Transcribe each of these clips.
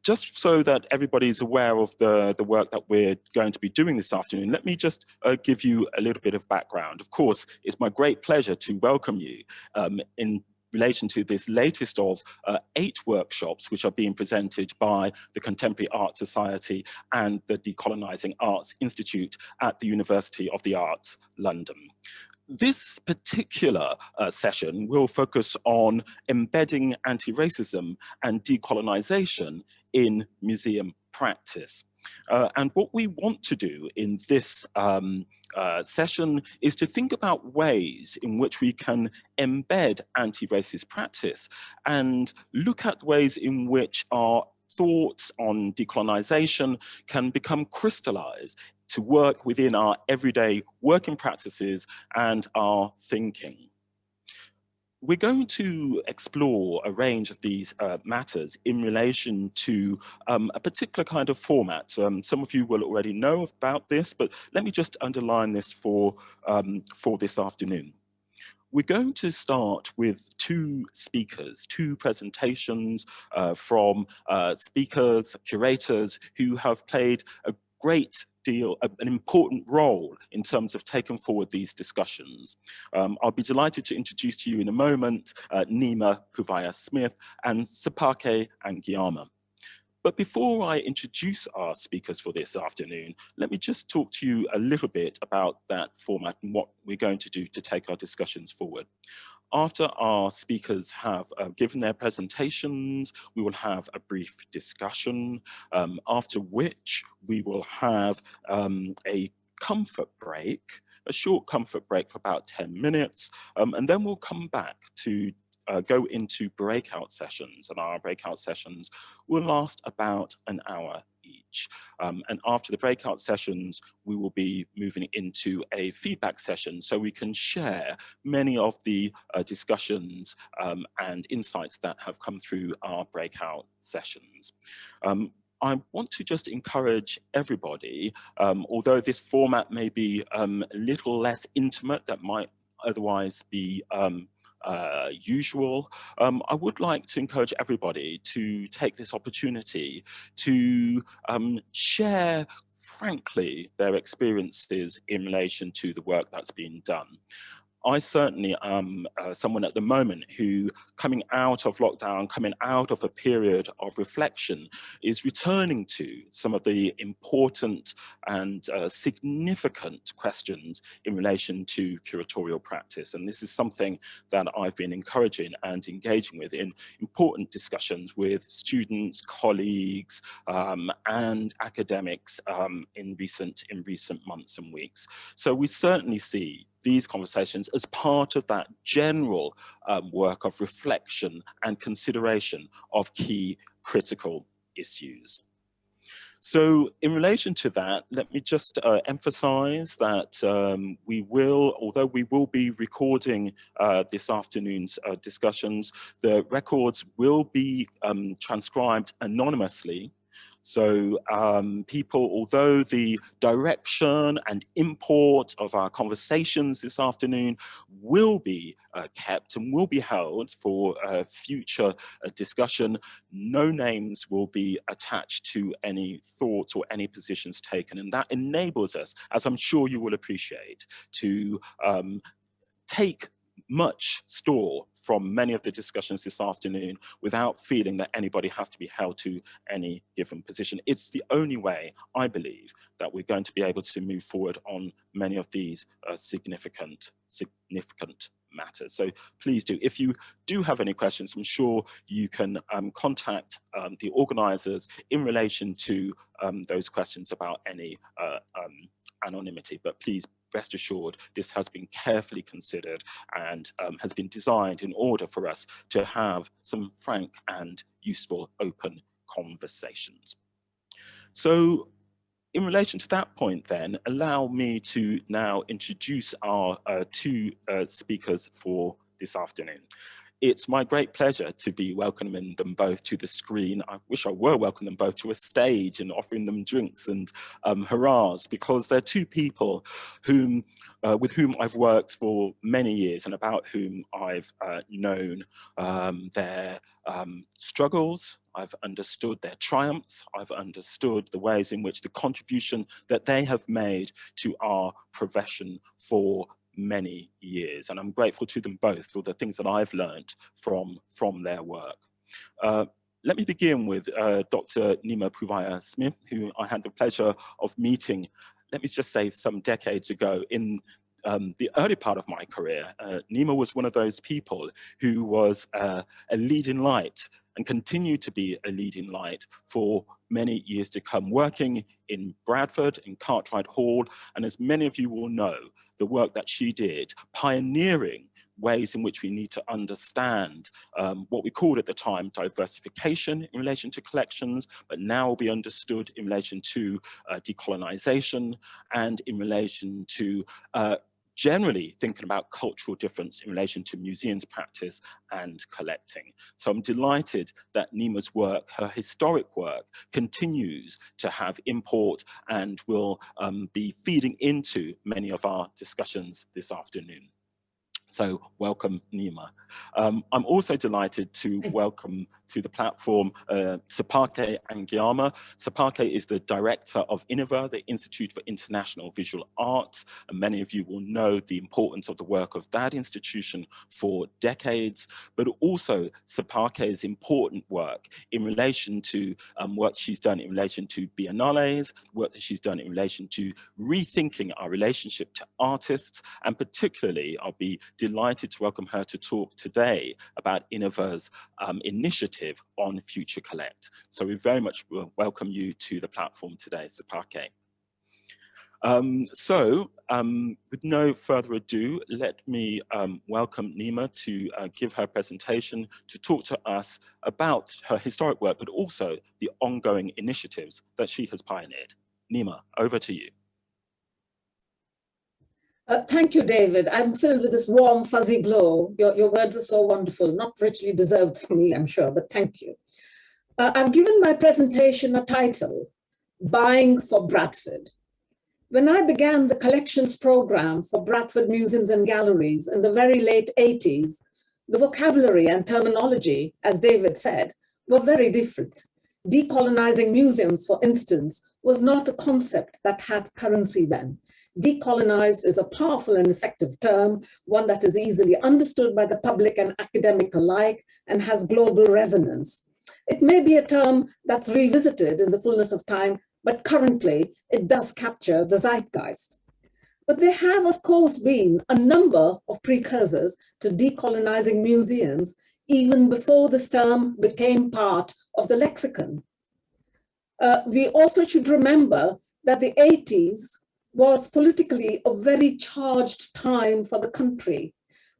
Just so that everybody is aware of the work that we're going to be doing this afternoon, let me just give you a little bit of background. Of course, it's my great pleasure to welcome you in relation to this latest of 8 workshops which are being presented by the Contemporary Art Society and the Decolonising Arts Institute at the University of the Arts, London. This particular session will focus on embedding anti-racism and decolonisation in museum practice. And what we want to do in this session is to think about ways in which we can embed anti-racist practice and look at ways in which our thoughts on decolonisation can become crystallized to work within our everyday working practices and our thinking. We're going to explore a range of these matters in relation to a particular kind of format. Some of you will already know about this, but let me just underline this for this afternoon. We're going to start with 2 speakers, 2 presentations from speakers, curators who have played a great deal, an important role in terms of taking forward these discussions. I'll be delighted to introduce to you in a moment Nima Puvaya-Smith and Sapake Angiama. But before I introduce our speakers for this afternoon, let me just talk to you a little bit about that format and what we're going to do to take our discussions forward. After our speakers have given their presentations, we will have a brief discussion, after which we will have a comfort break, a short comfort break for about 10 minutes, and then we'll come back to go into breakout sessions, and our breakout sessions will last about an hour each. And after the breakout sessions, we will be moving into a feedback session so we can share many of the discussions and insights that have come through our breakout sessions. I want to just encourage everybody, although this format may be a little less intimate than might otherwise be usual, I would like to encourage everybody to take this opportunity to share frankly their experiences in relation to the work that's being done. I certainly am someone at the moment who, coming out of lockdown, coming out of a period of reflection, is returning to some of the important and significant questions in relation to curatorial practice. And this is something that I've been encouraging and engaging with in important discussions with students, colleagues, and academics in recent months and weeks. So we certainly see these conversations as part of that general work of reflection and consideration of key critical issues. So in relation to that, let me just emphasize that although we will be recording this afternoon's discussions, the records will be transcribed anonymously. So people, although the direction and import of our conversations this afternoon will be kept and will be held for future discussion, no names will be attached to any thoughts or any positions taken. And that enables us, as I'm sure you will appreciate, to take much store from many of the discussions this afternoon without feeling that anybody has to be held to any given position. It's the only way, I believe, that we're going to be able to move forward on many of these significant matters. So please do. If you do have any questions, I'm sure you can contact the organisers in relation to those questions about any anonymity, but please rest assured this has been carefully considered and has been designed in order for us to have some frank and useful open conversations. So in relation to that point then, allow me to now introduce our 2 speakers for this afternoon. it's my great pleasure to be welcoming them both to the screen. I wish I were welcoming them both to a stage and offering them drinks and hurrahs, because they're two people whom, with whom I've worked for many years and about whom I've known their struggles. I've understood their triumphs. I've understood the ways in which the contribution that they have made to our profession for many years. And I'm grateful to them both for the things that I've learned from their work. Let me begin with Dr. Nima Puvaya-Smith, who I had the pleasure of meeting, let me just say, some decades ago in the early part of my career. Nima was one of those people who was a leading light and continued to be a leading light for many years to come, working in Bradford, in Cartwright Hall, and as many of you will know, the work that she did, pioneering ways in which we need to understand what we called at the time diversification in relation to collections, but now will be understood in relation to decolonisation and in relation to generally thinking about cultural difference in relation to museums practice and collecting. So I'm delighted that Nima's work, her historic work, continues to have import and will be feeding into many of our discussions this afternoon. So welcome, Nima. I'm also delighted to welcome to the platform Sipake Angiama. Sipake is the director of INIVA, the Institute for International Visual Arts, and many of you will know the importance of the work of that institution for decades, but also Sipake's important work in relation to work she's done in relation to biennales, work that she's done in relation to rethinking our relationship to artists, and particularly I'll be delighted to welcome her to talk today about INIVA's initiative on Future Collect. So we very much welcome you to the platform today, Sipake. With no further ado, let me welcome Nima to give her presentation to talk to us about her historic work, but also the ongoing initiatives that she has pioneered. Nima, over to you. Thank you, David. I'm filled with this warm, fuzzy glow. Your words are so wonderful, not richly deserved for me, I'm sure, but thank you. I've given my presentation a title, Buying for Bradford. When I began the collections program for Bradford Museums and Galleries in the very late 80s, the vocabulary and terminology, as David said, were very different. Decolonizing museums, for instance, was not a concept that had currency then. Decolonized is a powerful and effective term, one that is easily understood by the public and academic alike and has global resonance. It may be a term that's revisited in the fullness of time, but currently it does capture the zeitgeist. But there have, of course, been a number of precursors to decolonizing museums even before this term became part of the lexicon. We also should remember that the 80s was politically a very charged time for the country.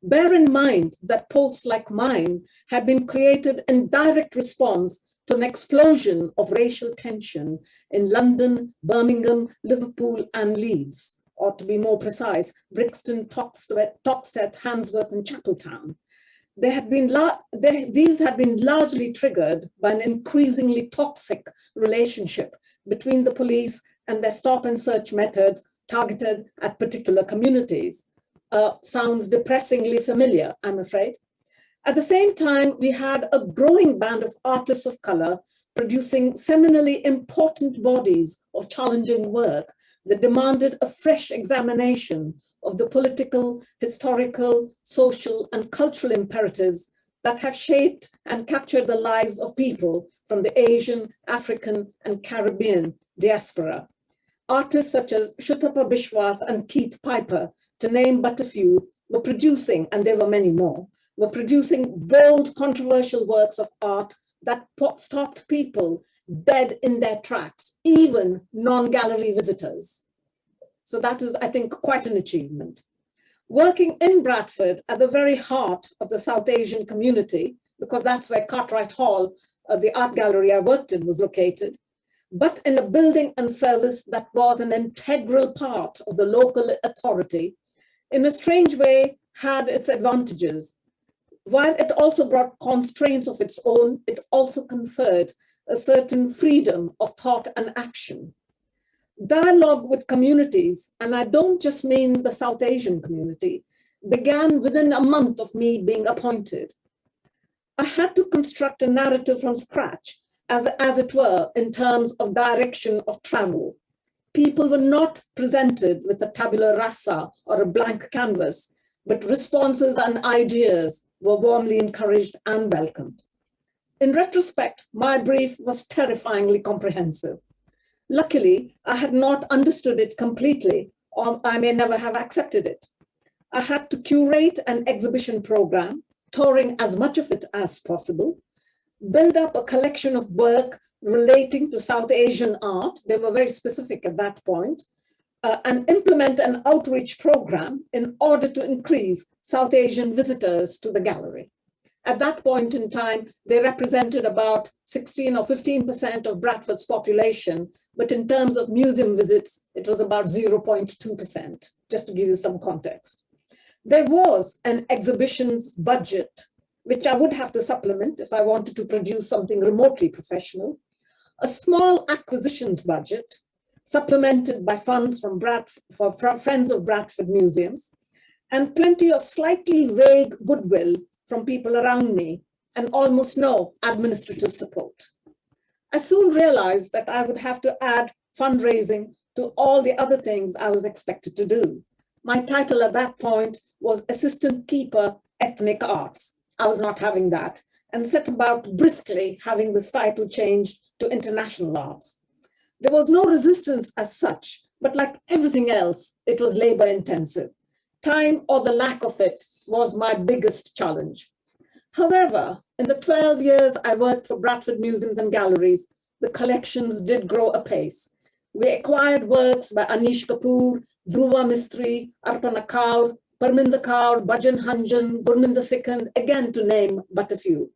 Bear in mind that posts like mine had been created in direct response to an explosion of racial tension in London, Birmingham, Liverpool, and Leeds, or to be more precise, Brixton, Toxteth, Handsworth, and Chapeltown. These had been largely triggered by an increasingly toxic relationship between the police and their stop and search methods targeted at particular communities. Sounds depressingly familiar, I'm afraid. At the same time, we had a growing band of artists of color producing seminally important bodies of challenging work that demanded a fresh examination of the political, historical, social, and cultural imperatives that have shaped and captured the lives of people from the Asian, African, and Caribbean diaspora. Artists such as Shuthapa Bishwas and Keith Piper, to name but a few, were producing, and there were many more, were producing bold, controversial works of art that stopped people dead in their tracks, even non-gallery visitors. So that is, I think, quite an achievement. Working in Bradford at the very heart of the South Asian community, because that's where Cartwright Hall, the art gallery I worked in, was located, but in a building and service that was an integral part of the local authority, in a strange way had its advantages. while it also brought constraints of its own, it also conferred a certain freedom of thought and action. Dialogue with communities, and I don't just mean the South Asian community, began within a month of me being appointed. I had to construct a narrative from scratch, as it were, in terms of direction of travel. People were not presented with a tabula rasa or a blank canvas, but responses and ideas were warmly encouraged and welcomed. In retrospect, my brief was terrifyingly comprehensive. Luckily, I had not understood it completely, or I may never have accepted it. I had to curate an exhibition program, touring as much of it as possible, build up a collection of work relating to South Asian art. They were very specific at that point, and implement an outreach program in order to increase South Asian visitors to the gallery. At that point in time, they represented about 16 or 15% of Bradford's population, but in terms of museum visits, it was about 0.2%, just to give you some context. There was an exhibitions budget, which I would have to supplement if I wanted to produce something remotely professional, a small acquisitions budget, supplemented by funds from Friends of Bradford Museums, and plenty of slightly vague goodwill from people around me, and almost no administrative support. I soon realized that I would have to add fundraising to all the other things I was expected to do. My title at that point was Assistant Keeper, Ethnic Arts. I was not having that, and set about briskly having this title changed to International Arts. There was no resistance as such, but like everything else, it was labor intensive. Time, or the lack of it, was my biggest challenge. However, in the 12 years I worked for Bradford Museums and Galleries, the collections did grow apace. We acquired works by Anish Kapoor, Dhruva Mistry, Arpana Kaur, Parminder Kaur, Bhajan Hanjan, Gurminder Sikand, again to name but a few.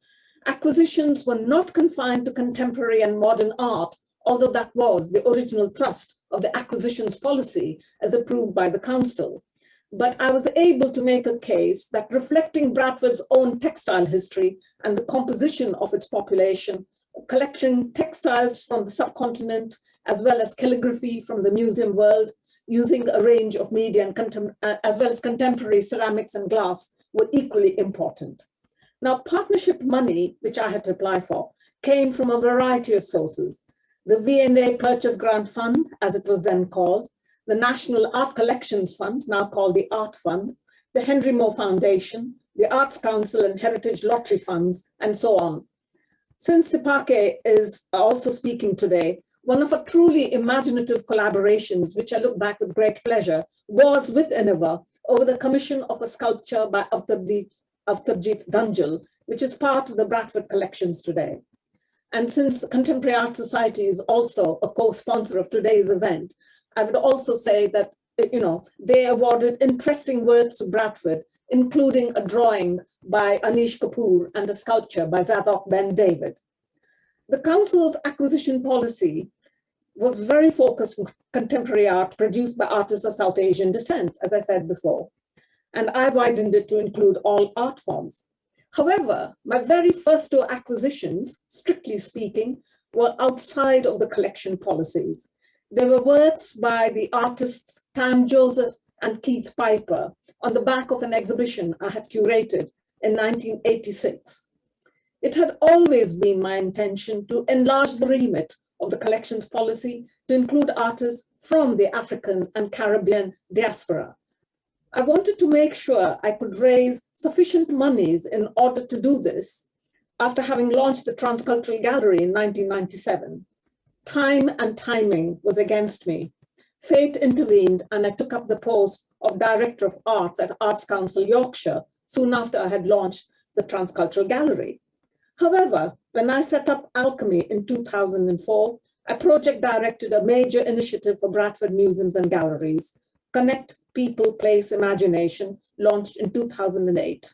Acquisitions were not confined to contemporary and modern art, although that was the original thrust of the acquisitions policy as approved by the council. But I was able to make a case that reflecting Bradford's own textile history and the composition of its population, collecting textiles from the subcontinent, as well as calligraphy from the museum world, using a range of media and as well as contemporary ceramics and glass, were equally important. Now, partnership money, which I had to apply for, came from a variety of sources. The V&A Purchase Grant Fund, as it was then called, the National Art Collections Fund, now called the Art Fund, the Henry Moore Foundation, the Arts Council and Heritage Lottery Funds, and so on. Since Sipake is also speaking today, one of our truly imaginative collaborations, which I look back with great pleasure, was with Innova over the commission of a sculpture by Avtarjit Danjal, which is part of the Bradford collections today. And since the Contemporary Art Society is also a co-sponsor of today's event, I would also say that, they awarded interesting works to Bradford, including a drawing by Anish Kapoor and a sculpture by Zadok Ben David. The council's acquisition policy was very focused on contemporary art produced by artists of South Asian descent, as I said before, and I widened it to include all art forms. However, my very first two acquisitions, strictly speaking, were outside of the collection policies. They were works by the artists Tam Joseph and Keith Piper on the back of an exhibition I had curated in 1986. It had always been my intention to enlarge the remit of the collections policy to include artists from the African and Caribbean diaspora. I wanted to make sure I could raise sufficient monies in order to do this after having launched the Transcultural Gallery in 1997. Time and timing was against me. Fate intervened and I took up the post of Director of Arts at Arts Council Yorkshire soon after I had launched the Transcultural Gallery. However, when I set up Alchemy in 2004, I project directed a major initiative for Bradford Museums and Galleries, Connect People, Place, Imagination, launched in 2008.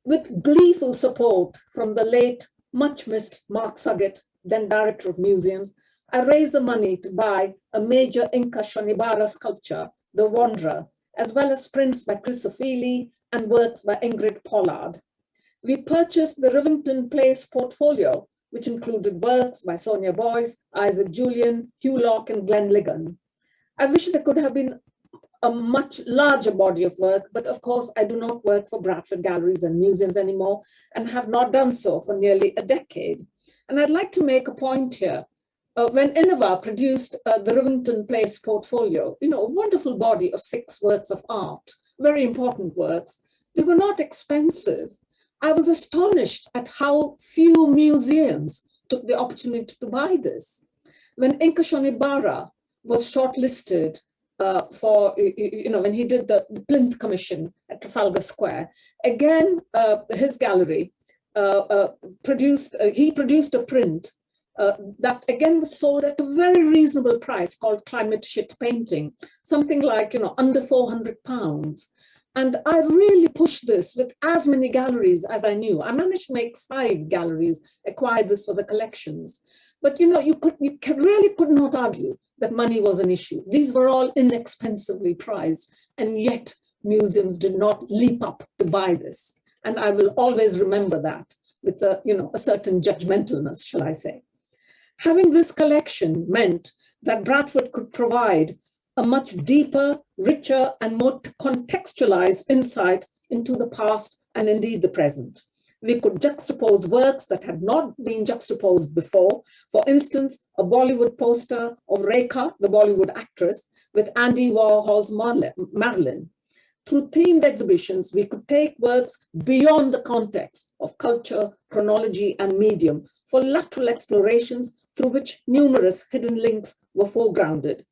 With gleeful support from the late, much missed Mark Suggett, then Director of Museums, I raised the money to buy a major Inca Shonibara sculpture, The Wanderer, as well as prints by Chris Ofili and works by Ingrid Pollard. we purchased the Rivington Place portfolio, which included works by Sonia Boyce, Isaac Julian, Hugh Locke, and Glenn Ligon. I wish there could have been a much larger body of work, but of course, I do not work for Bradford Galleries and Museums anymore and have not done so for nearly a decade. And I'd like to make a point here. When Innova produced the Rivington Place portfolio, a wonderful body of 6 works of art, very important works, they were not expensive. I was astonished at how few museums took the opportunity to buy this. When Inka Shonibara was shortlisted when he did the Plinth Commission at Trafalgar Square, again, his gallery produced a print that again was sold at a very reasonable price called Climate Shit Painting, something like, under £400. And I really pushed this with as many galleries as I knew. I managed to make 5 galleries acquire this for the collections. But you really could not argue that money was an issue. These were all inexpensively priced, and yet museums did not leap up to buy this. And I will always remember that with a certain judgmentalness, shall I say. Having this collection meant that Bradford could provide a much deeper, richer, and more contextualized insight into the past and indeed the present. We could juxtapose works that had not been juxtaposed before. For instance, a Bollywood poster of Rekha, the Bollywood actress, with Andy Warhol's Marilyn. Through themed exhibitions, we could take works beyond the context of culture, chronology, and medium for lateral explorations through which numerous hidden links were foregrounded.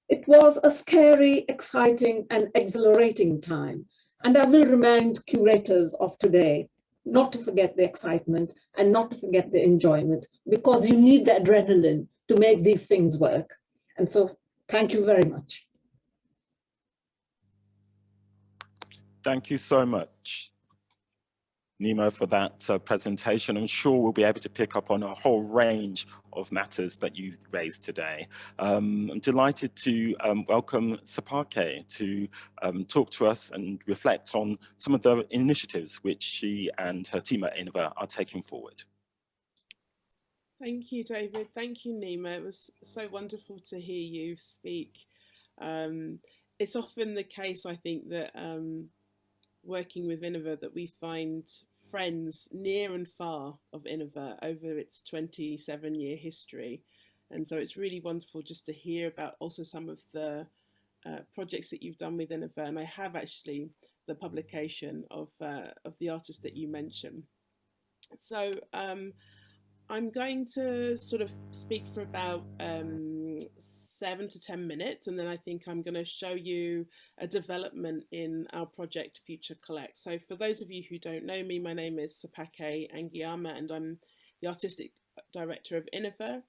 It was a scary, exciting, and exhilarating time, and I will remind curators of today not to forget the excitement and not to forget the enjoyment, because you need the adrenaline to make these things work. And so, thank you very much. Thank you so much, Nima, for that presentation. I'm sure we'll be able to pick up on a whole range of matters that you've raised today. I'm delighted to welcome Sapake to talk to us and reflect on some of the initiatives which she and her team at Innova are taking forward. Thank you, David. Thank you, Nima. It was so wonderful to hear you speak. It's often the case, I think, that working with Innova, that we find friends near and far of Innova over its 27-year history. And so it's really wonderful just to hear about also some of the projects that you've done with Innova. And I have actually the publication of the artist that you mentioned. So I'm going to sort of speak for about 7 to 10 minutes, and then I think I'm going to show you a development in our project Future Collect. So for those of you who don't know me, my name is Sapake Angiyama, and I'm the artistic director of Innova.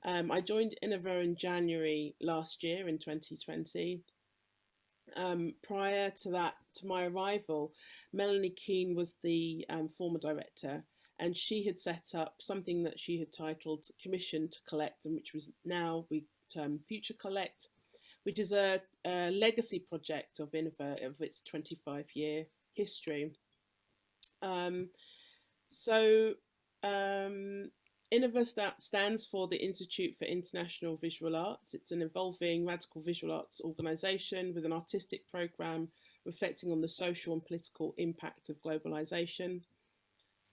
I joined Innova in January last year, in 2020. Prior to that, to my arrival, Melanie Keane was the former director, and she had set up something that she had titled Commission to Collect, and which was now we term Future Collect, which is a legacy project of Innova of its 25-year history. Innova stands for the Institute for International Visual Arts. It's an evolving radical visual arts organisation with an artistic programme reflecting on the social and political impact of globalisation.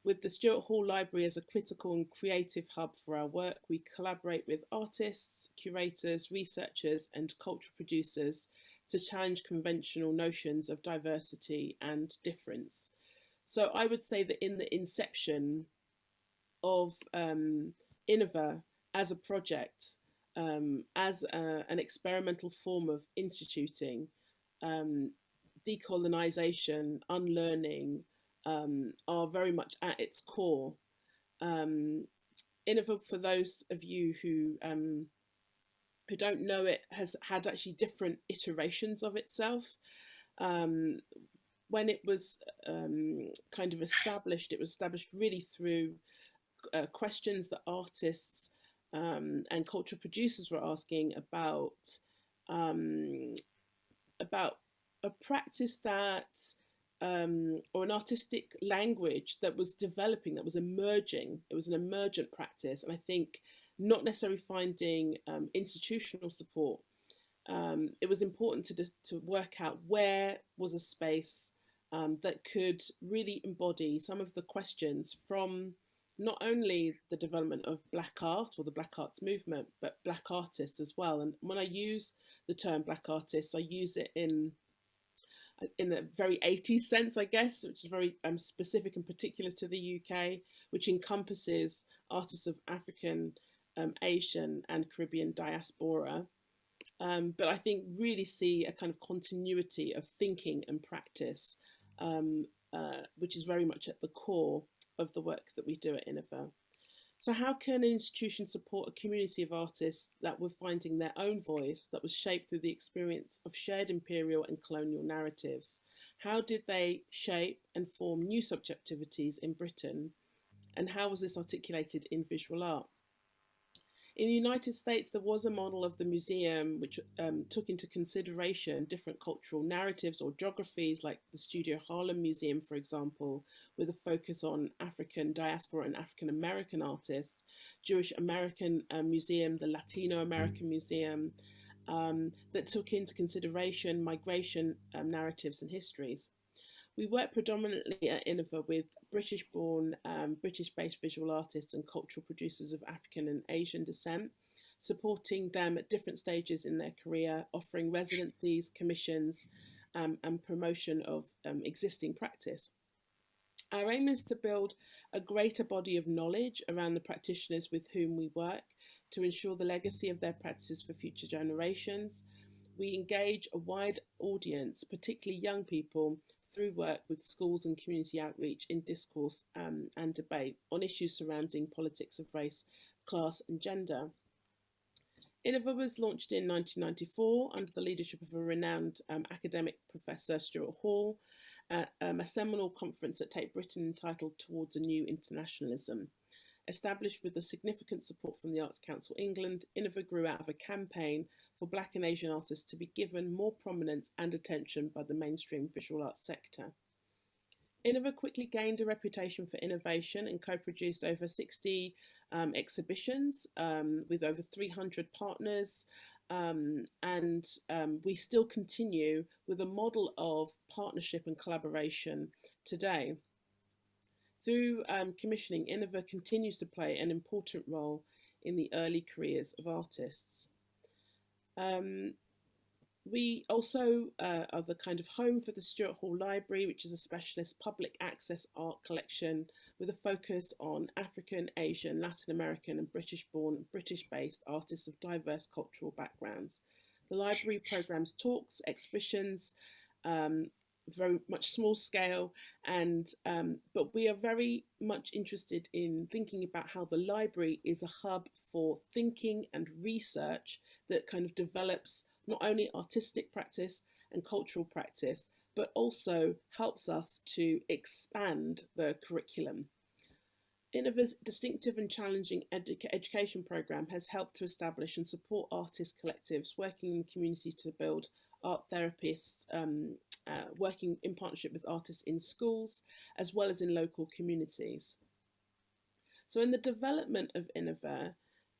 With the Stuart Hall Library as a critical and creative hub for our work, we collaborate with artists, curators, researchers and cultural producers to challenge conventional notions of diversity and difference. So I would say that in the inception of Innova as a project, as an experimental form of instituting, decolonisation, unlearning, are very much at its core. Innova, for those of you who don't know it, has had actually different iterations of itself. When it was kind of established, it was established really through questions that artists and cultural producers were asking about a practice that or an artistic language that was developing, that was emerging. It was an emergent practice. And I think not necessarily finding institutional support, it was important to work out where was a space that could really embody some of the questions from not only the development of Black art or the Black arts movement, but Black artists as well. And when I use the term Black artists, I use it in a very 80s sense, I guess, which is very specific and particular to the UK, which encompasses artists of African, Asian and Caribbean diaspora. But I think really see a kind of continuity of thinking and practice, which is very much at the core of the work that we do at Innova. So how can an institution support a community of artists that were finding their own voice that was shaped through the experience of shared imperial and colonial narratives? How did they shape and form new subjectivities in Britain? And how was this articulated in visual art? In the United States, there was a model of the museum which took into consideration different cultural narratives or geographies, like the Studio Harlem Museum, for example, with a focus on African diaspora and African American artists, Jewish American Museum, the Latino American Museum, that took into consideration migration narratives and histories. We work predominantly at Innova with British-born, British-based visual artists and cultural producers of African and Asian descent, supporting them at different stages in their career, offering residencies, commissions, and promotion of existing practice. Our aim is to build a greater body of knowledge around the practitioners with whom we work to ensure the legacy of their practices for future generations. We engage a wide audience, particularly young people, through work with schools and community outreach in discourse and debate on issues surrounding politics of race, class and gender. Innova was launched in 1994 under the leadership of a renowned academic professor, Stuart Hall, a seminal conference at Tate Britain entitled Towards a New Internationalism. Established with the significant support from the Arts Council England, Innova grew out of a campaign for Black and Asian artists to be given more prominence and attention by the mainstream visual arts sector. Innova quickly gained a reputation for innovation and co-produced over 60 exhibitions with over 300 partners, and we still continue with a model of partnership and collaboration today. Through commissioning, Innova continues to play an important role in the early careers of artists. We also are the kind of home for the Stuart Hall Library, which is a specialist public access art collection with a focus on African, Asian, Latin American and British-born, British-based artists of diverse cultural backgrounds. The library programs talks, exhibitions, very much small scale, and but we are very much interested in thinking about how the library is a hub for thinking and research that kind of develops not only artistic practice and cultural practice, but also helps us to expand the curriculum. Innova's distinctive and challenging education programme has helped to establish and support artist collectives working in the community to build art therapists, working in partnership with artists in schools, as well as in local communities. So in the development of Innova,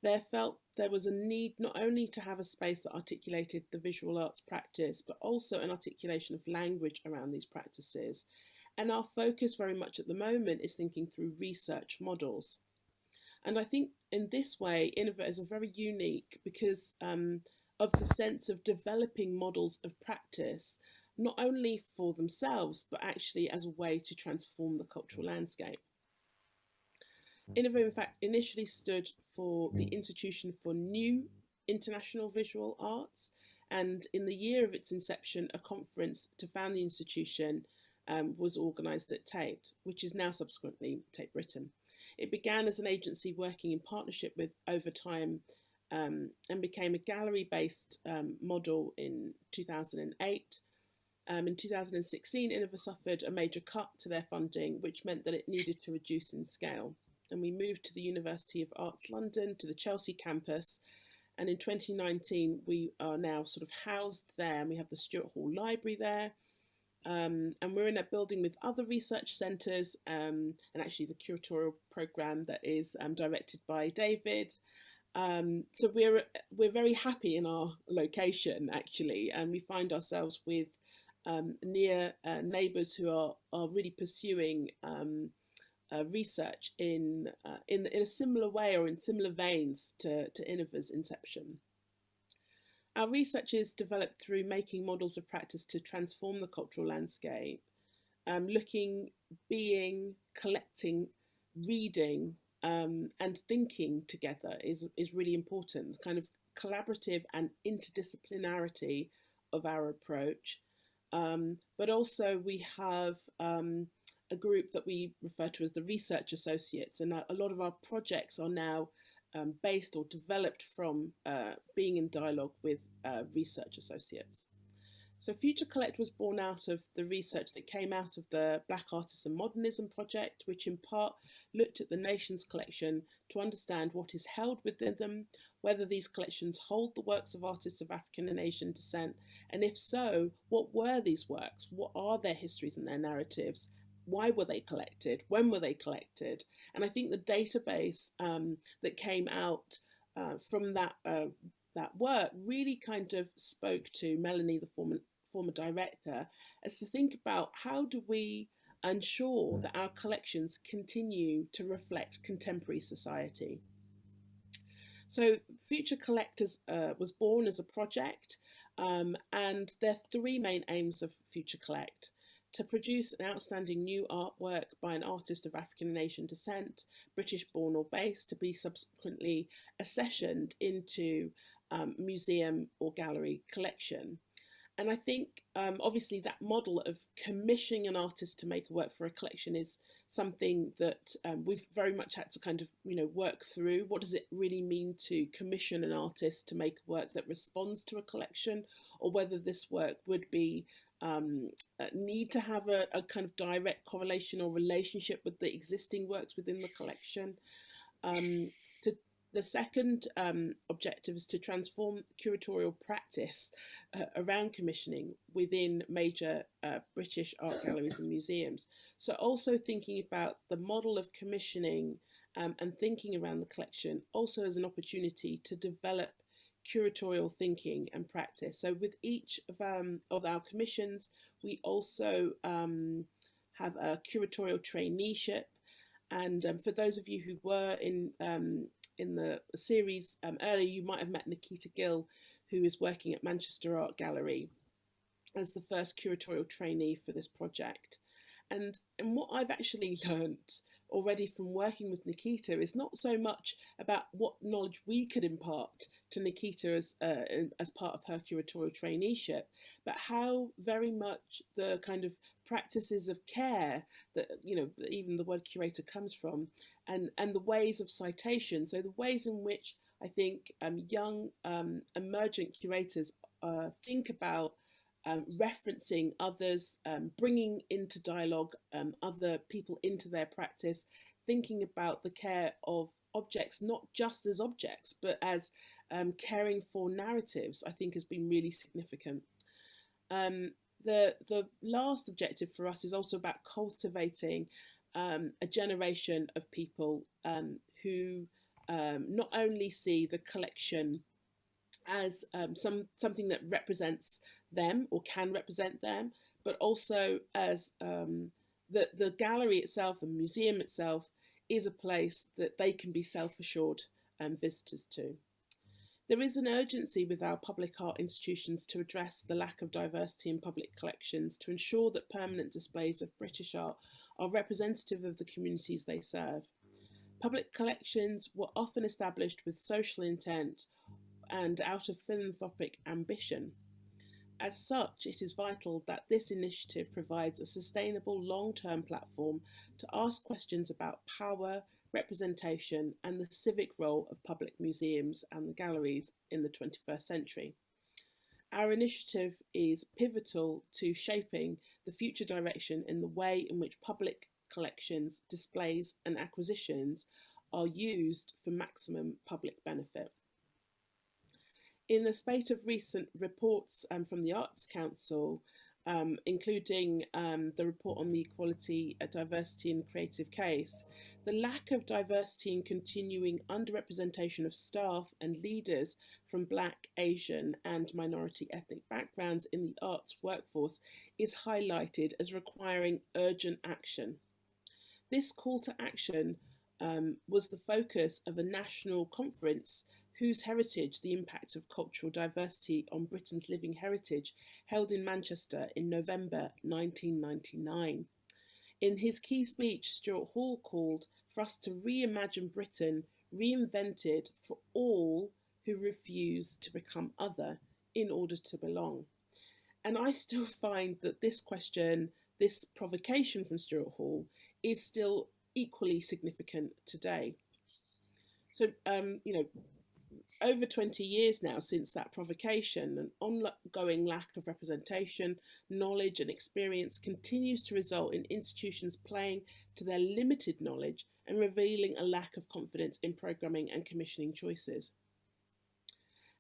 there was a need not only to have a space that articulated the visual arts practice, but also an articulation of language around these practices. And our focus very much at the moment is thinking through research models. And I think in this way, Innova is very unique because of the sense of developing models of practice, not only for themselves, but actually as a way to transform the cultural landscape. Innova, in fact, initially stood for the Institution for New International Visual Arts, and in the year of its inception, a conference to found the institution was organised at Tate, which is now subsequently Tate Britain. It began as an agency working in partnership with over time and became a gallery-based model in 2008. In 2016, Innova suffered a major cut to their funding, which meant that it needed to reduce in scale. And we moved to the University of Arts London, to the Chelsea campus. And in 2019, we are now sort of housed there, and we have the Stuart Hall Library there. And we're in a building with other research centres, and actually the curatorial programme that is directed by David. So we're very happy in our location, actually, and we find ourselves with near neighbours who are really pursuing research in a similar way or in similar veins to Innova's inception. Our research is developed through making models of practice to transform the cultural landscape, looking, being, collecting, reading, and thinking together is really important. The kind of collaborative and interdisciplinarity of our approach. But also we have a group that we refer to as the research associates, and a lot of our projects are now based or developed from being in dialogue with research associates. So Future Collect was born out of the research that came out of the Black Artists and Modernism project, which in part looked at the nation's collection to understand what is held within them, whether these collections hold the works of artists of African and Asian descent, and if so, what were these works? What are their histories and their narratives? Why were they collected? When were they collected? And I think the database that came out from that work really kind of spoke to Melanie, the former director, as to think about how do we ensure that our collections continue to reflect contemporary society. So Future Collectors was born as a project, and there are three main aims of Future Collect: to produce an outstanding new artwork by an artist of African and Asian descent, British born or based, to be subsequently accessioned into museum or gallery collection. And I think obviously that model of commissioning an artist to make a work for a collection is something that we've very much had to kind of work through. What does it really mean to commission an artist to make a work that responds to a collection, or whether this work would be need to have a kind of direct correlation or relationship with the existing works within the collection. The second objective is to transform curatorial practice around commissioning within major British art galleries and museums. So also thinking about the model of commissioning and thinking around the collection also as an opportunity to develop curatorial thinking and practice. So with each of our commissions, we also have a curatorial traineeship. And for those of you who were in the series earlier, you might have met Nikita Gill, who is working at Manchester Art Gallery as the first curatorial trainee for this project. And what I've actually learnt already from working with Nikita is not so much about what knowledge we could impart to Nikita as part of her curatorial traineeship, but how very much the kind of practices of care that even the word curator comes from, and the ways of citation. So the ways in which I think young emergent curators think about referencing others, bringing into dialogue other people into their practice, thinking about the care of objects, not just as objects, but as caring for narratives, I think has been really significant. The last objective for us is also about cultivating a generation of people who not only see the collection as something that represents them or can represent them, but also as the gallery itself, the museum itself, is a place that they can be self-assured visitors to. There is an urgency with our public art institutions to address the lack of diversity in public collections, to ensure that permanent displays of British art are representative of the communities they serve. Public collections were often established with social intent and out of philanthropic ambition. As such, it is vital that this initiative provides a sustainable long-term platform to ask questions about power, representation, and the civic role of public museums and the galleries in the 21st century. Our initiative is pivotal to shaping the future direction in the way in which public collections, displays, and acquisitions are used for maximum public benefit. In the spate of recent reports from the Arts Council, including the report on the equality, diversity and creative case, the lack of diversity and continuing underrepresentation of staff and leaders from Black, Asian and minority ethnic backgrounds in the arts workforce is highlighted as requiring urgent action. This call to action was the focus of a national conference, Whose Heritage? The Impact of Cultural Diversity on Britain's Living Heritage, held in Manchester in November 1999. In his key speech, Stuart Hall called for us to reimagine Britain, reinvented for all who refuse to become other in order to belong. And I still find that this question, this provocation from Stuart Hall, is still equally significant today. So, over 20 years now since that provocation, an ongoing lack of representation, knowledge and experience continues to result in institutions playing to their limited knowledge and revealing a lack of confidence in programming and commissioning choices.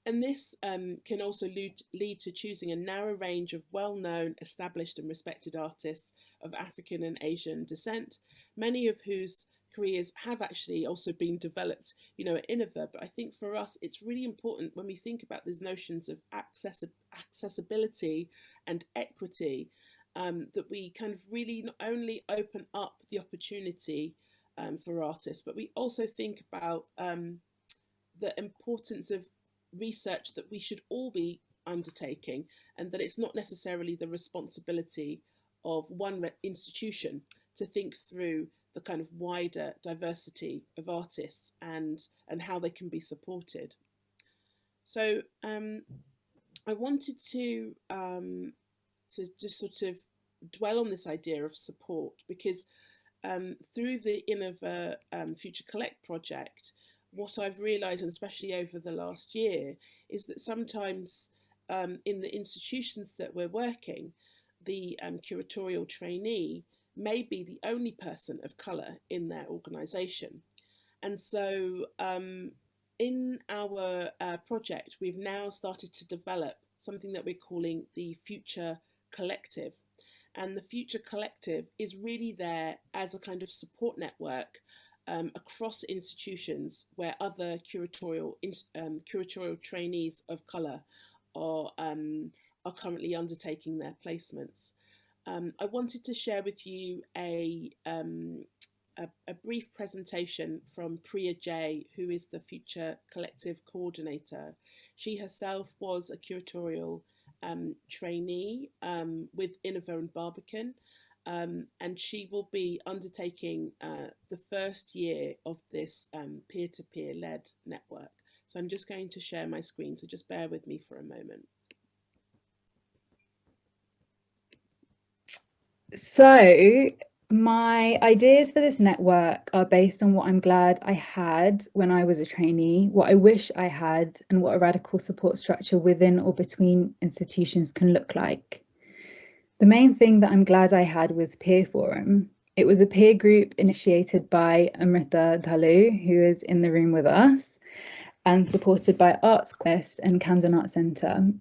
And this can also lead to choosing a narrow range of well-known, established and respected artists of African and Asian descent, many of whose careers have actually also been developed, at Innova. But I think for us, it's really important when we think about these notions of accessibility and equity, that we kind of really not only open up the opportunity for artists, but we also think about the importance of research that we should all be undertaking, and that it's not necessarily the responsibility of one institution to think through the kind of wider diversity of artists and how they can be supported. So I wanted to just sort of dwell on this idea of support, because through the Innova Future Collect project, what I've realised, and especially over the last year, is that sometimes in the institutions that we're working, the curatorial trainee may be the only person of colour in their organisation. And so in our project, we've now started to develop something that we're calling the Future Collective. And the Future Collective is really there as a kind of support network across institutions where other curatorial trainees of colour are currently undertaking their placements. I wanted to share with you a brief presentation from Priya J, who is the Future Collective coordinator. She herself was a curatorial trainee with Innova and Barbican, and she will be undertaking the first year of this peer-to-peer led network. So I'm just going to share my screen, so just bear with me for a moment. So my ideas for this network are based on what I'm glad I had when I was a trainee, what I wish I had, and what a radical support structure within or between institutions can look like. The main thing that I'm glad I had was Peer Forum. It was a peer group initiated by Amrita Dhalu, who is in the room with us, and supported by Arts Quest and Camden Arts Centre.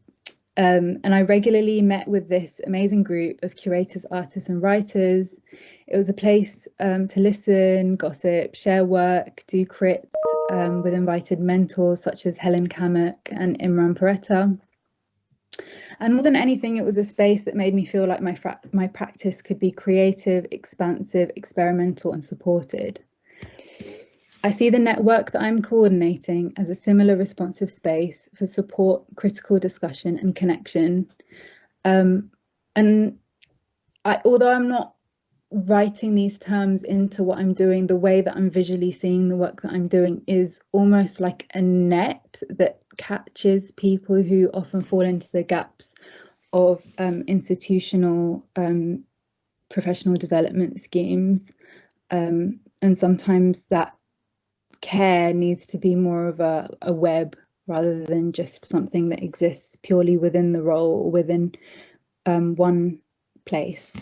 And I regularly met with this amazing group of curators, artists and writers. It was a place to listen, gossip, share work, do crits with invited mentors such as Helen Kamek and Imran Paretta. And more than anything, it was a space that made me feel like my practice could be creative, expansive, experimental and supported. I see the network that I'm coordinating as a similar responsive space for support, critical discussion and connection. Although I'm not writing these terms into what I'm doing, the way that I'm visually seeing the work that I'm doing is almost like a net that catches people who often fall into the gaps of institutional professional development schemes. And sometimes that care needs to be more of a web rather than just something that exists purely within the role or within one place.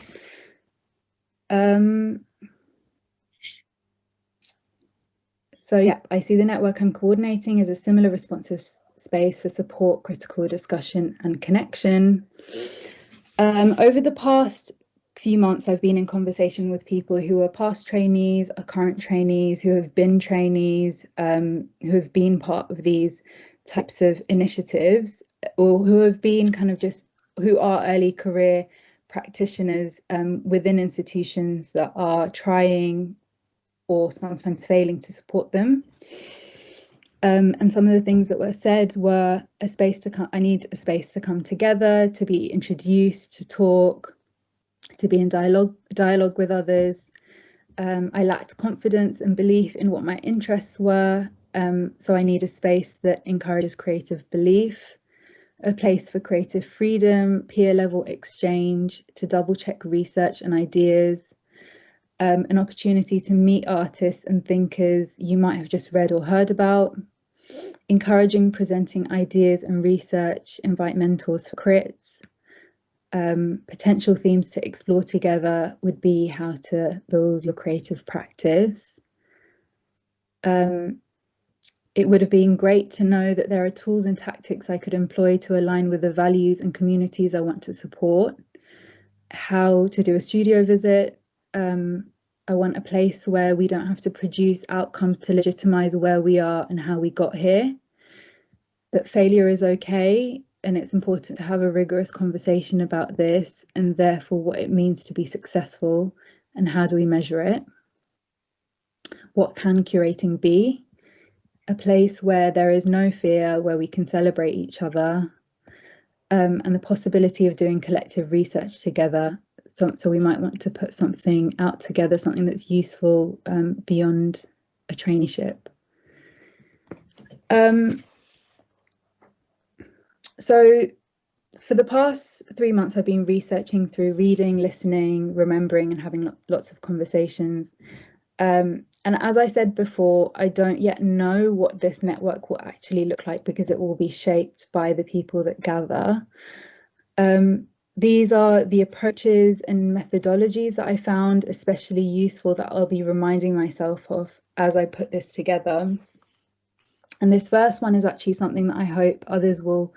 So yeah, I see the network I'm coordinating as a similar responsive space for support, critical discussion and connection. Over the past few months, I've been in conversation with people who are past trainees, are current trainees, who have been trainees, who have been part of these types of initiatives, or who have been kind of just, who are early career practitioners within institutions that are trying or sometimes failing to support them. And some of the things that were said were a space to come. I need a space to come together, to be introduced, to talk, to be in dialogue with others. I lacked confidence and belief in what my interests were. So I need a space that encourages creative belief, a place for creative freedom, peer level exchange, to double check research and ideas, an opportunity to meet artists and thinkers you might have just read or heard about, encouraging presenting ideas and research, invite mentors for crits. Potential themes to explore together would be how to build your creative practice. It would have been great to know that there are tools and tactics I could employ to align with the values and communities I want to support. How to do a studio visit. I want a place where we don't have to produce outcomes to legitimize where we are and how we got here. That failure is okay, and it's important to have a rigorous conversation about this and therefore what it means to be successful and how do we measure it. What can curating be? A place where there is no fear, where we can celebrate each other, and the possibility of doing collective research together. So we might want to put something out together, something that's useful beyond a traineeship. So for the past 3 months, I've been researching through reading, listening, remembering, and having lots of conversations. And as I said before, I don't yet know what this network will actually look like because it will be shaped by the people that gather. These are the approaches and methodologies that I found especially useful that I'll be reminding myself of as I put this together. And this first one is actually something that I hope others will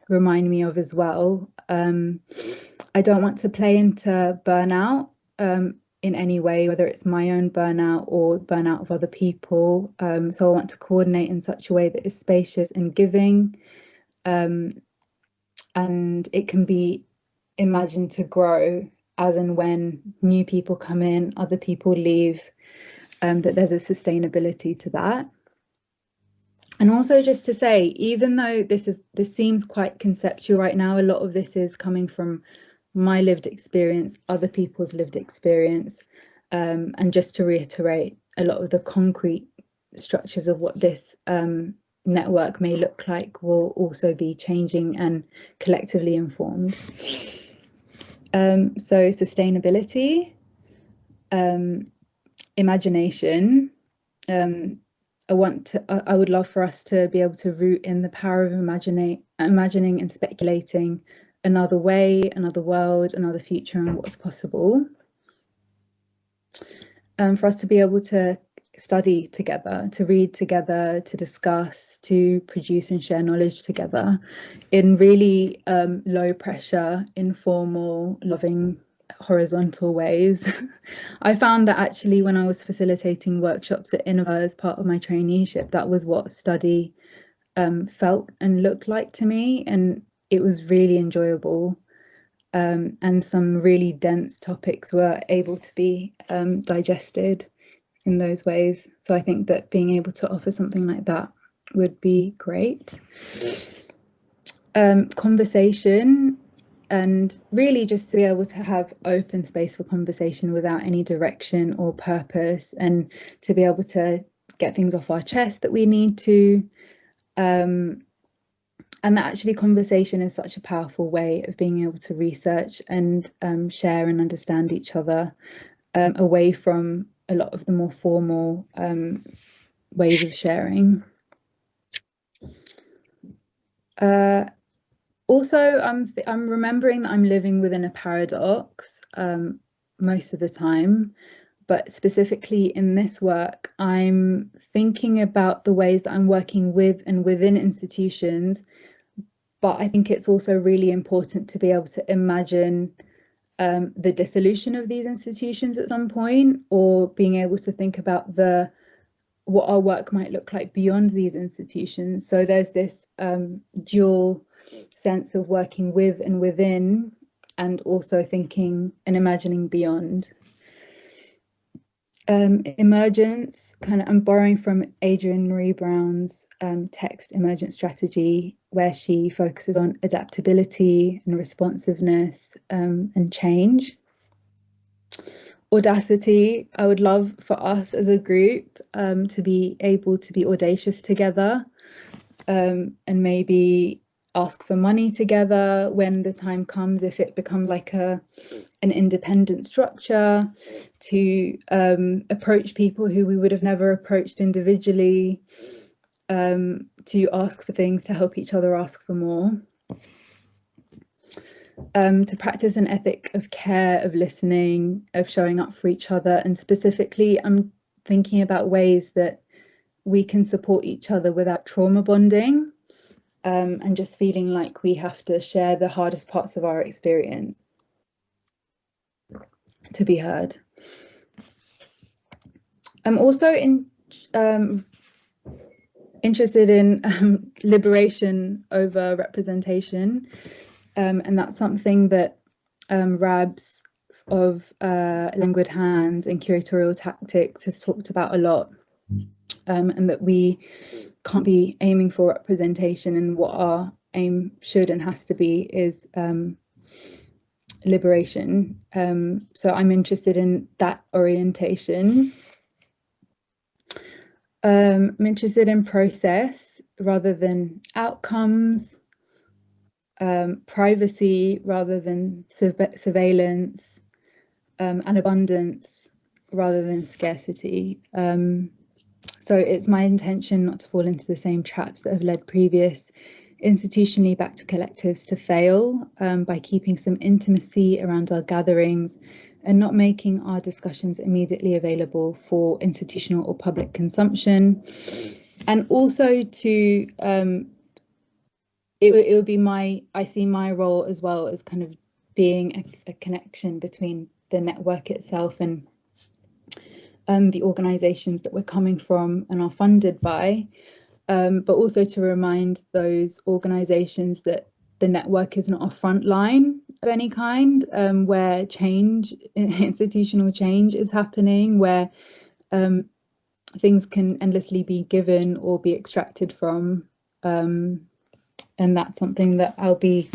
remind me of as well. I don't want to play into burnout in any way, whether it's my own burnout or burnout of other people. So I want to coordinate in such a way that is spacious and giving, and it can be imagined to grow as and when new people come in, other people leave, that there's a sustainability to that. And also just to say, even though this seems quite conceptual right now, a lot of this is coming from my lived experience, other people's lived experience, and just to reiterate, a lot of the concrete structures of what this network may look like will also be changing and collectively informed. So sustainability, imagination. I would love for us to be able to root in the power of imagining and speculating another way, another world, another future, and what's possible. For us to be able to study together, to read together, to discuss, to produce and share knowledge together in really low pressure, informal, loving, horizontal ways. I found that actually when I was facilitating workshops at Innova as part of my traineeship, that was what study felt and looked like to me, and it was really enjoyable. And some really dense topics were able to be digested in those ways. So I think that being able to offer something like that would be great. Conversation, and really just to be able to have open space for conversation without any direction or purpose, and to be able to get things off our chest that we need to. And that actually conversation is such a powerful way of being able to research and share and understand each other, away from a lot of the more formal ways of sharing. Also, I'm remembering that I'm living within a paradox most of the time, but specifically in this work, I'm thinking about the ways that I'm working with and within institutions but I think it's also really important to be able to imagine the dissolution of these institutions at some point, or being able to think about what our work might look like beyond these institutions. So there's this dual sense of working with and within, and also thinking and imagining beyond. Emergence, I'm borrowing from Adrienne Maree Brown's text Emergent Strategy, where she focuses on adaptability and responsiveness and change. Audacity, I would love for us as a group to be able to be audacious together, and maybe ask for money together when the time comes, if it becomes like an independent structure, to approach people who we would have never approached individually, to ask for things, to help each other ask for more. To practice an ethic of care, of listening, of showing up for each other. And specifically, I'm thinking about ways that we can support each other without trauma bonding, and just feeling like we have to share the hardest parts of our experience to be heard. I'm also interested in liberation over representation. And that's something that Rabs of Languid Hands and Curatorial Tactics has talked about a lot, and that we can't be aiming for representation, and what our aim should and has to be is liberation. So I'm interested in that orientation. I'm interested in process rather than outcomes. Privacy rather than surveillance, and abundance rather than scarcity. So it's my intention not to fall into the same traps that have led previous institutionally backed collectives to fail, by keeping some intimacy around our gatherings and not making our discussions immediately available for institutional or public consumption. And also to it would be I see my role as well as kind of being a connection between the network itself and the organisations that we're coming from and are funded by, but also to remind those organisations that the network is not a front line of any kind, where institutional change is happening, where things can endlessly be given or be extracted from. And that's something that I'll be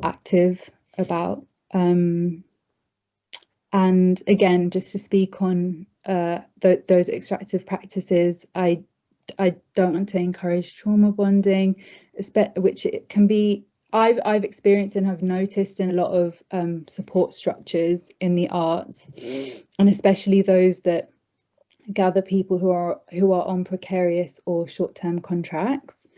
active about. And again, just to speak on those extractive practices, I don't want to encourage trauma bonding, which it can be. I've experienced and have noticed in a lot of support structures in the arts, and especially those that gather people who are on precarious or short-term contracts.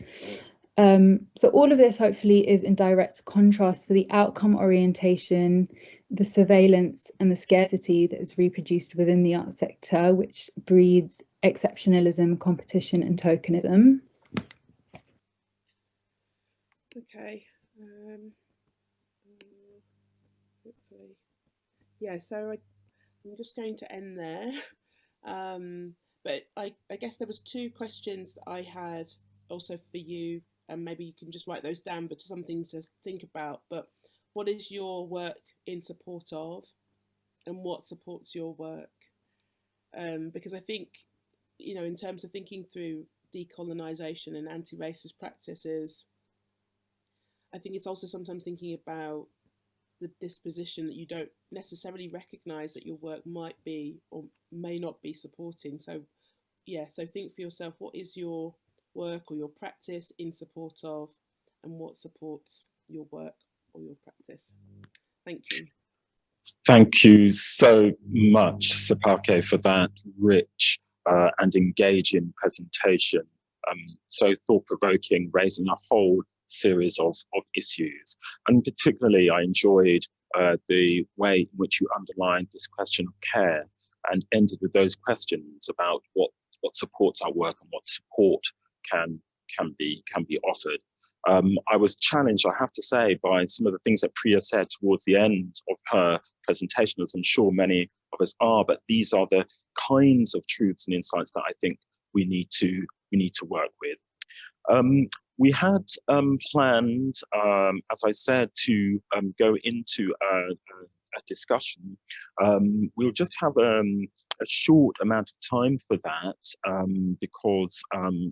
So all of this hopefully is in direct contrast to the outcome orientation, the surveillance and the scarcity that is reproduced within the arts sector, which breeds exceptionalism, competition and tokenism. Okay. Hopefully. Yeah, so I'm just going to end there. But I guess there was two questions that I had also for you, and maybe you can just write those down, but something to think about. But what is your work in support of, and what supports your work? Because I think, in terms of thinking through decolonisation and anti-racist practices, I think it's also sometimes thinking about the disposition that you don't necessarily recognise that your work might be or may not be supporting. So yeah, so think for yourself, what is your work or your practice in support of, and what supports your work or your practice? Thank you. Thank you so much, Sapake, for that rich and engaging presentation. So thought-provoking, raising a whole series of issues. And particularly, I enjoyed the way in which you underlined this question of care and ended with those questions about what supports our work and what support can be offered. I was challenged, I have to say, by some of the things that Priya said towards the end of her presentation, as I'm sure many of us are, but these are the kinds of truths and insights that I think we need to work with. We had planned, as I said, to go into a discussion. We'll just have a short amount of time for that because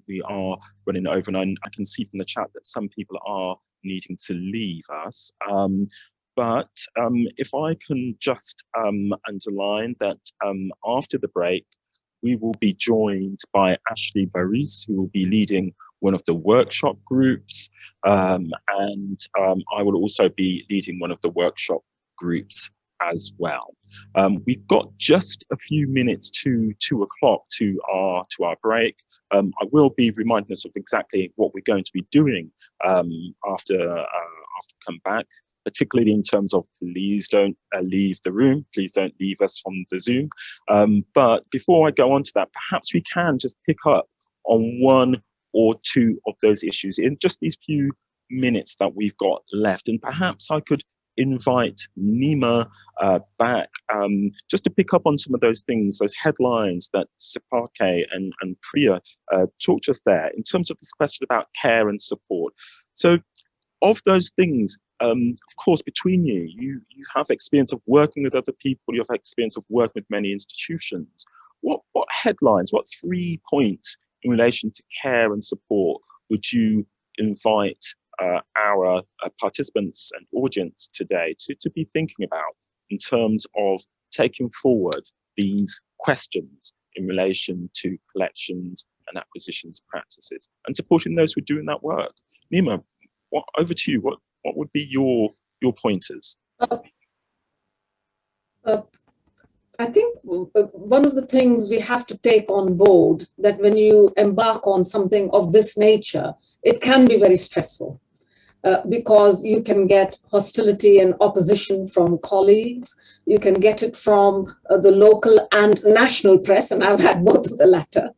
we are running over, and I can see from the chat that some people are needing to leave us. But if I can just underline that after the break, we will be joined by Ashley Baris, who will be leading one of the workshop groups, and I will also be leading one of the workshop groups as well. We've got just a few minutes to 2 o'clock to our break. I will be reminding us of exactly what we're going to be doing after we come back, particularly in terms of please don't leave the room, please don't leave us from the Zoom. But before I go on to that, perhaps we can just pick up on one or two of those issues in just these few minutes that we've got left. And perhaps I could invite Nima back just to pick up on some of those things, those headlines that Sipake and Priya talked to us there in terms of this question about care and support. So of those things, of course, between you have experience of working with other people, you have experience of working with many institutions. What headlines, what 3 points in relation to care and support would you invite our participants and audience today to be thinking about in terms of taking forward these questions in relation to collections and acquisitions practices and supporting those who are doing that work? Nima, over to you. What would be your pointers? I think one of the things we have to take on board that when you embark on something of this nature, it can be very stressful because you can get hostility and opposition from colleagues. You can get it from the local and national press, and I've had both of the latter.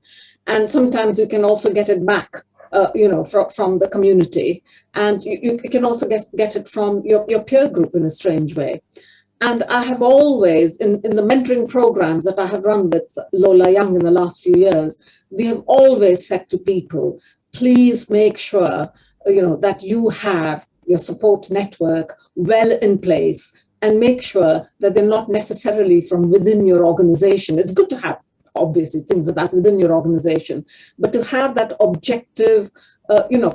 And sometimes you can also get it back from the community. And you can also get it from your peer group in a strange way. And I have always, in the mentoring programs that I have run with Lola Young in the last few years, we have always said to people, please make sure, that you have your support network well in place and make sure that they're not necessarily from within your organization. It's good to have, obviously, things of that within your organization, but to have that objective,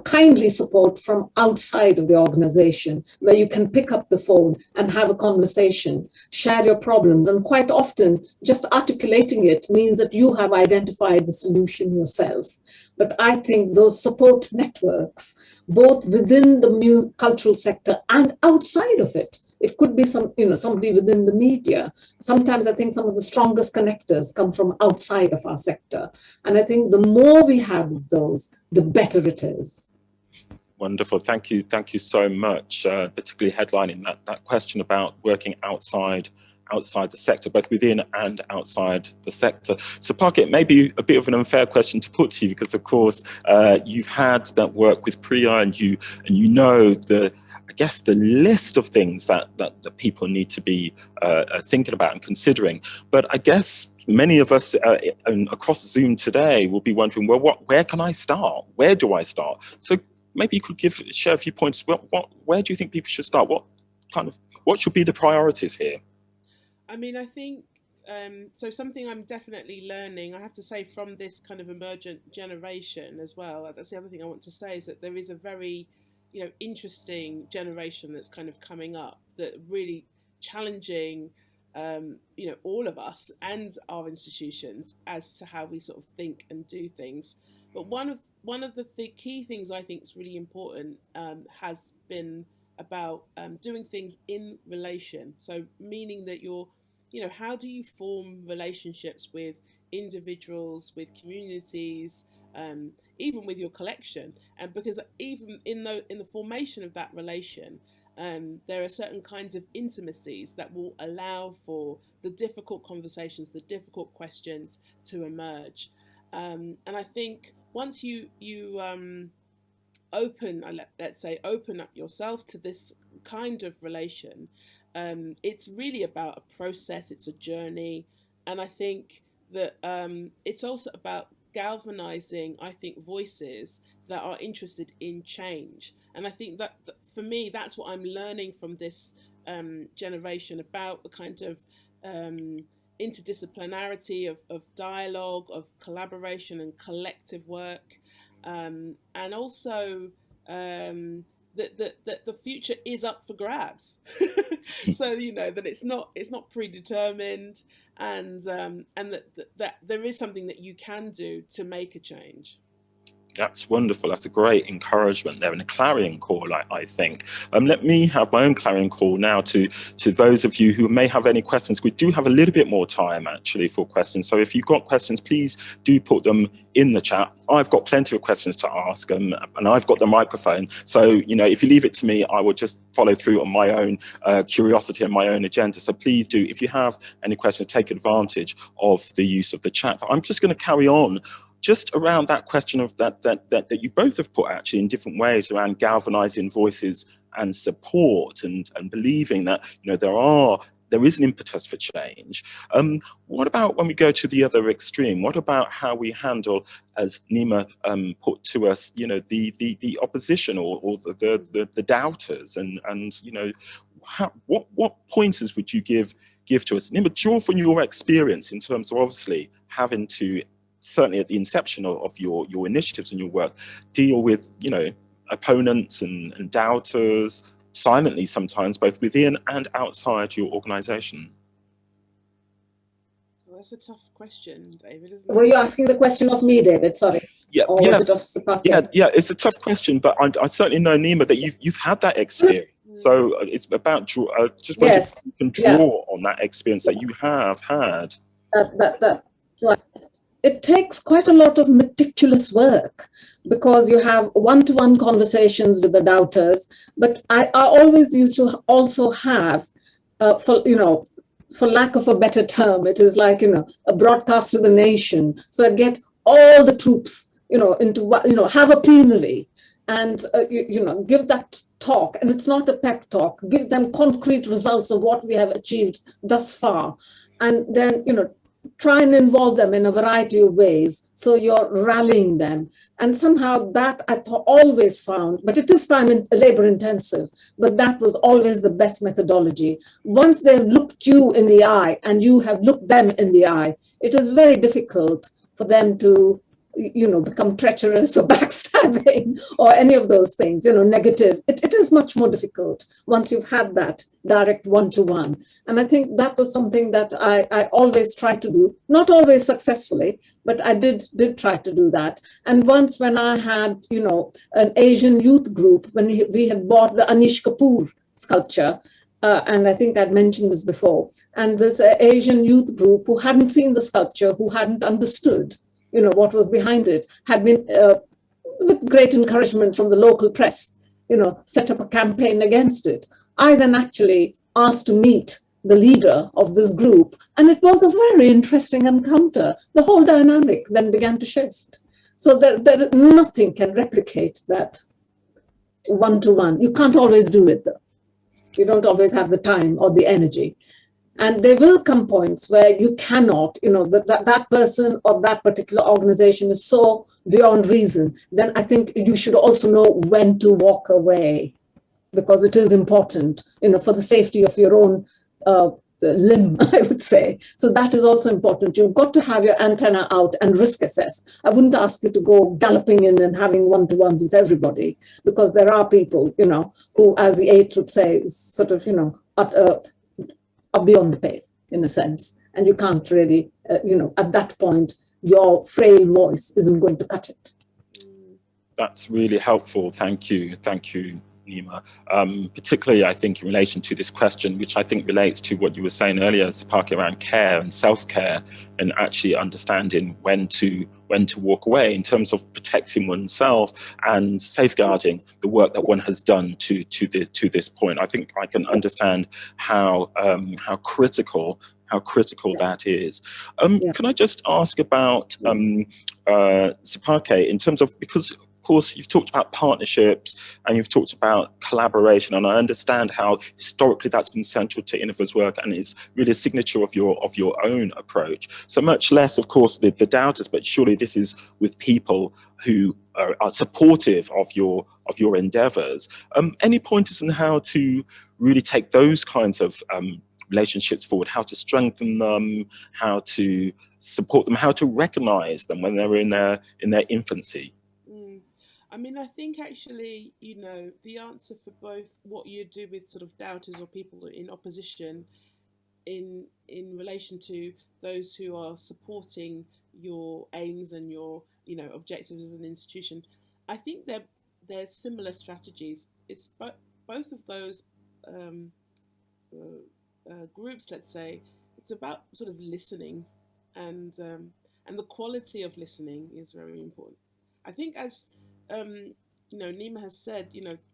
kindly support from outside of the organization where you can pick up the phone and have a conversation, share your problems. And quite often just articulating it means that you have identified the solution yourself. But I think those support networks, both within the cultural sector and outside of it, it could be somebody within the media. Sometimes I think some of the strongest connectors come from outside of our sector. And I think the more we have of those, the better it is. Wonderful. Thank you so much, particularly headlining that question about working outside the sector, both within and outside the sector. So Park, it may be a bit of an unfair question to put to you because, of course, you've had that work with Priya and you know the list of things that people need to be thinking about and considering. But I guess many of us across Zoom today will be wondering, well, where can I start? Where do I start? So maybe you could share a few points. Where do you think people should start? What should be the priorities here? I mean, I think, so something I'm definitely learning, I have to say, from this kind of emergent generation as well. That's the other thing I want to say, is that there is a very, interesting generation that's kind of coming up that really challenging, all of us and our institutions as to how we sort of think and do things. But one of the key things I think is really important has been about doing things in relation. So meaning that how do you form relationships with individuals, with communities, even with your collection? And because even in the formation of that relation, there are certain kinds of intimacies that will allow for the difficult conversations, the difficult questions to emerge. And I think once you open, let's say, open up yourself to this kind of relation, it's really about a process, it's a journey. And I think that it's also about galvanizing, I think, voices that are interested in change. And I think that for me, that's what I'm learning from this generation, about the kind of interdisciplinarity of dialogue, of collaboration and collective work, and also that the future is up for grabs. So that it's not predetermined, and that there is something that you can do to make a change. That's wonderful. That's a great encouragement there, and a clarion call, I think. Let me have my own clarion call now to those of you who may have any questions. We do have a little bit more time, actually, for questions. So if you've got questions, please do put them in the chat. I've got plenty of questions to ask, and I've got the microphone. So, if you leave it to me, I will just follow through on my own curiosity and my own agenda. So please do, if you have any questions, take advantage of the use of the chat. I'm just going to carry on just around that question of that you both have put, actually, in different ways, around galvanizing voices and support, and believing that there is an impetus for change. What about when we go to the other extreme? What about how we handle, as Nima put to us, the opposition or the doubters, and what pointers would you give to us? Nima, draw from your experience in terms of obviously having to, certainly at the inception of your initiatives and your work, deal with opponents and doubters silently sometimes, both within and outside your organization. Well, that's a tough question, David, isn't it? Were you asking the question of me, David? Sorry. Yeah, or was it of Sapake? Yeah, it's a tough question, but I certainly know, Nima, that you've had that experience. So it's about just wondering if you can draw on that experience that you have had. That's right. It takes quite a lot of meticulous work, because you have one-to-one conversations with the doubters. But I always used to also have, for lack of a better term, it is like, a broadcast to the nation. So I'd get all the troops, have a plenary and, give that talk. And it's not a pep talk, give them concrete results of what we have achieved thus far. And then, try and involve them in a variety of ways. So you're rallying them. And somehow that I always found, but it is time and labor intensive, but that was always the best methodology. Once they've looked you in the eye and you have looked them in the eye, it is very difficult for them to, become treacherous or backstabbing or any of those things, negative. It is much more difficult once you've had that direct one-to-one. And I think that was something that I always tried to do, not always successfully, but I did try to do that. And once when I had, an Asian youth group, when we had bought the Anish Kapoor sculpture, and I think I'd mentioned this before, and this Asian youth group who hadn't seen the sculpture, who hadn't understood what was behind it, had been, with great encouragement from the local press, set up a campaign against it. I then actually asked to meet the leader of this group, and it was a very interesting encounter. The whole dynamic then began to shift. So there nothing can replicate that one-to-one. You can't always do it, though. You don't always have the time or the energy. And there will come points where you cannot, that person or that particular organization is so beyond reason. Then I think you should also know when to walk away, because it is important, for the safety of your own limb, I would say. So that is also important. You've got to have your antenna out and risk assess. I wouldn't ask you to go galloping in and having one-to-ones with everybody, because there are people, who, as the Eighth would say, sort of, are beyond the pale, in a sense. And you can't really, at that point, your frail voice isn't going to cut it. That's really helpful. Thank you. Thank you, Nima. Particularly, I think, in relation to this question, which I think relates to what you were saying earlier, Sapake, around care and self-care, and actually understanding when to walk away in terms of protecting oneself and safeguarding the work that one has done to this point. I think I can understand how critical that is. Can I just ask about Sapake, in terms of, because course, you've talked about partnerships and you've talked about collaboration, and I understand how historically that's been central to Innova's work and is really a signature of your own approach. So much less, of course, the doubters, but surely this is with people who are supportive of your endeavours. Any pointers on how to really take those kinds of relationships forward, how to strengthen them, how to support them, how to recognise them when they're in their infancy? I mean, I think actually, the answer for both what you do with sort of doubters or people in opposition in relation to those who are supporting your aims and your objectives as an institution, I think they're similar strategies. It's both of those groups, let's say. It's about sort of listening, and the quality of listening is very important. I think, as Nima has said,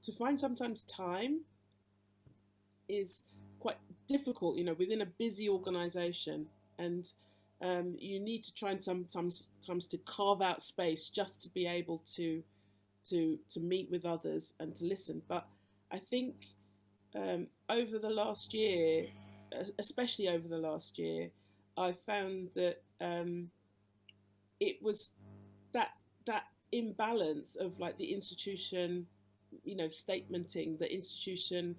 to find sometimes time is quite difficult, within a busy organization, and you need to try and sometimes to carve out space just to be able to meet with others and to listen. But I think over the last year, especially over the last year, I found that it was that imbalance of like the institution, statementing the institution,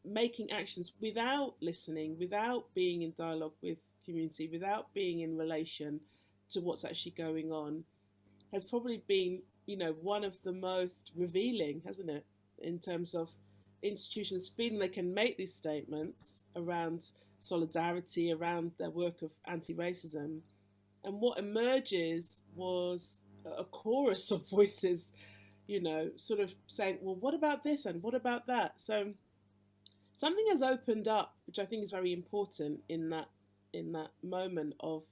making actions without listening, without being in dialogue with community, without being in relation to what's actually going on, has probably been, one of the most revealing, hasn't it, in terms of institutions feeling they can make these statements around solidarity, around their work of anti-racism, and what emerges was a chorus of voices, sort of saying, well, what about this and what about that? So something has opened up, which I think is very important in that moment of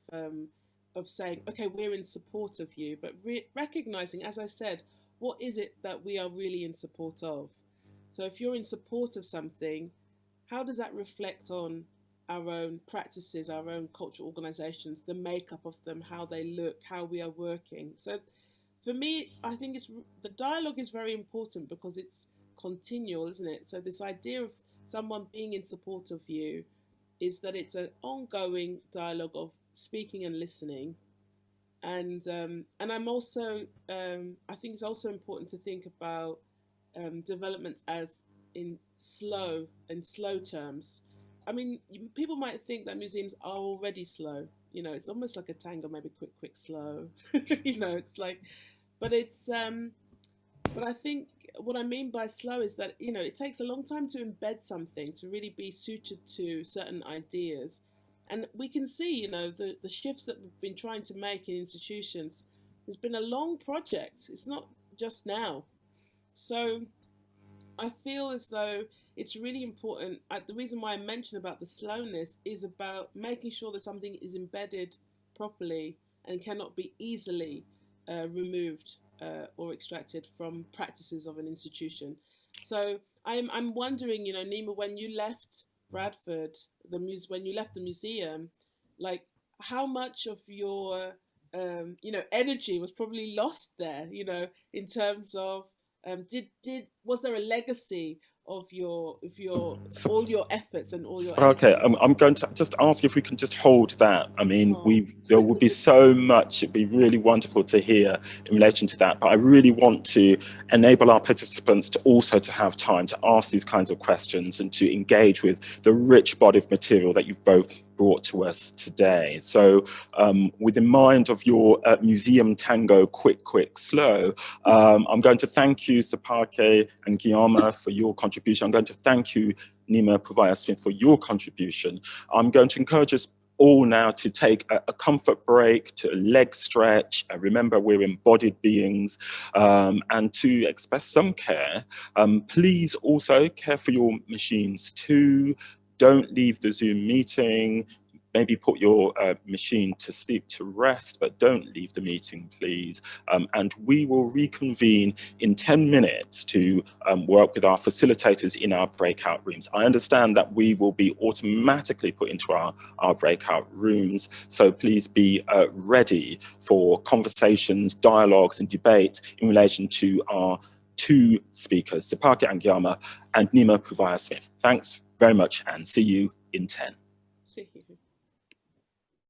saying, okay, we're in support of you, but recognizing, as I said, what is it that we are really in support of? So if you're in support of something, how does that reflect on our own practices, our own cultural organizations, the makeup of them, how they look, how we are working? So for me, I think the dialogue is very important because it's continual, isn't it? So this idea of someone being in support of you is that it's an ongoing dialogue of speaking and listening. And I'm also, I think it's also important to think about development as in slow terms. I mean, people might think that museums are already slow. It's almost like a tango, maybe quick, slow. It's like, but it's, but I think what I mean by slow is that, it takes a long time to embed something, to really be suited to certain ideas. And we can see, the shifts that we've been trying to make in institutions. It's been a long project. It's not just now. So I feel as though it's really important. The reason why I mentioned about the slowness is about making sure that something is embedded properly and cannot be easily removed or extracted from practices of an institution. So I'm wondering, Nima, when you left Bradford, when you left the museum, like how much of your energy was probably lost there, in terms of was there a legacy of all your efforts and all your Okay, energies? I'm going to just ask if we can just hold that. I mean, Oh. there would be so much, it'd be really wonderful to hear in relation to that, but I really want to enable our participants to also to have time to ask these kinds of questions and to engage with the rich body of material that you've both brought to us today. So with in mind of your museum tango, quick, slow, I'm going to thank you, Sapake and Guillaume, for your contribution. I'm going to thank you, Nima Purveyor-Smith, for your contribution. I'm going to encourage us all now to take a comfort break, to a leg stretch. Remember, we're embodied beings, and to express some care. Please also care for your machines too. Don't leave the Zoom meeting. maybe put your machine to sleep, to rest, but don't leave the meeting, please. And we will reconvene in 10 minutes to work with our facilitators in our breakout rooms. I understand that we will be automatically put into our breakout rooms, so please be ready for conversations, dialogues and debate in relation to our two speakers, Sipake Angiama and Nima Puvaya-Smith. Thanks very much and see you in 10. See you.